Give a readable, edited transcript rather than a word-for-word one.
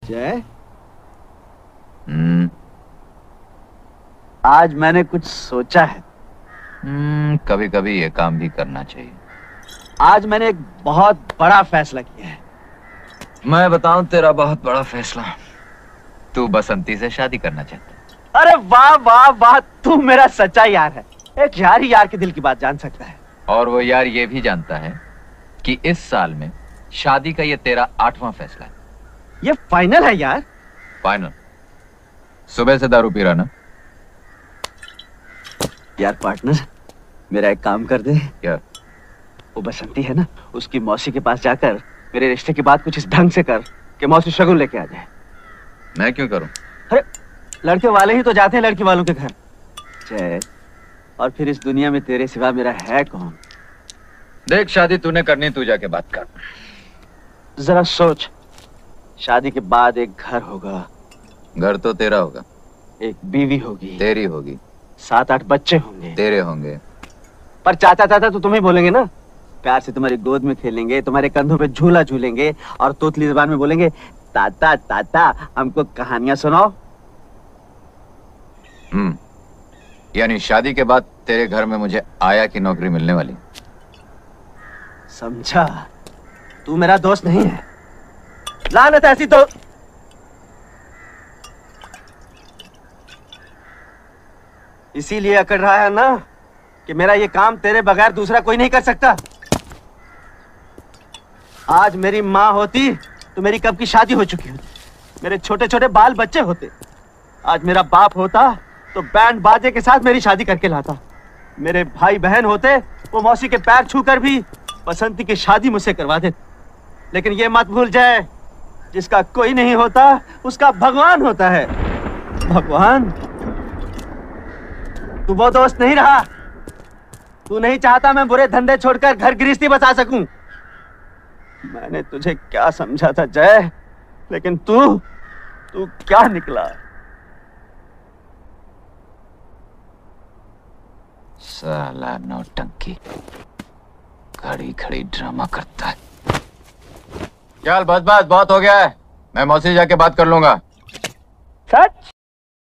जय, आज मैंने कुछ सोचा है। कभी कभी ये काम भी करना चाहिए। आज मैंने एक बहुत बड़ा फैसला किया है। मैं बताऊं तेरा बहुत बड़ा फैसला? तू बसंती से शादी करना चाहता है। अरे वाह वाह वाह, तू मेरा सच्चा यार है। एक यार ही यार के दिल की बात जान सकता है। और वो यार ये भी जानता है कि इस साल में शादी का ये तेरा 8वां फैसला है। ये फाइनल है यार? फाइनल। सुबह से दारू पी रहा ना? यार पार्टनर, मेरा एक काम कर दे। क्या? वो बसंती है ना, उसकी मौसी के पास जाकर मेरे रिश्ते की बात कुछ इस ढंग से कर कि मौसी शगुन लेके आ जाए। मैं क्यों करूं? अरे लड़के वाले ही तो जाते हैं लड़की वालों के घर। जय, और फिर इस दुनिया में तेरे सिवा मेरा है कौन? देख, शादी तूने करनी, तू जाके बात कर। जरा सोच, शादी के बाद एक घर होगा। घर तो तेरा होगा। एक बीवी होगी। तेरी होगी। 7-8 बच्चे होंगे। तेरे होंगे। पर चाचा चाचा तो तुम्हें बोलेंगे ना। प्यार से तुम्हारी गोद में खेलेंगे, तुम्हारे कंधों पे झूला झूलेंगे और तोतली जुबान में बोलेंगे, ताता ताता हमको कहानियां सुनाओ। यानी शादी के बाद तेरे घर में मुझे आया की नौकरी मिलने वाली? समझा? तू मेरा दोस्त नहीं है। लानत ऐसी तो इसीलिए अकड़ रहा है ना कि मेरा ये काम तेरे बगैर दूसरा कोई नहीं कर सकता। आज मेरी माँ होती तो मेरी कब की शादी हो चुकी होती, मेरे छोटे छोटे बाल बच्चे होते। आज मेरा बाप होता तो बैंड बाजे के साथ मेरी शादी करके लाता। मेरे भाई बहन होते, वो मौसी के पैर छूकर भी बसंती की शादी मुझसे करवा देते। लेकिन ये मत भूल जाए, जिसका कोई नहीं होता उसका भगवान होता है। भगवान? तू वो दोस्त नहीं रहा। तू नहीं चाहता मैं बुरे धंधे छोड़कर घर गृहस्थी बसा सकूं। मैंने तुझे क्या समझा था जय, लेकिन तू क्या निकला? साला नौटंकी, खड़ी खड़ी ड्रामा करता है। चल बस बस, बहुत हो गया है। मैं मौसी जाके बात कर लूंगा। सच?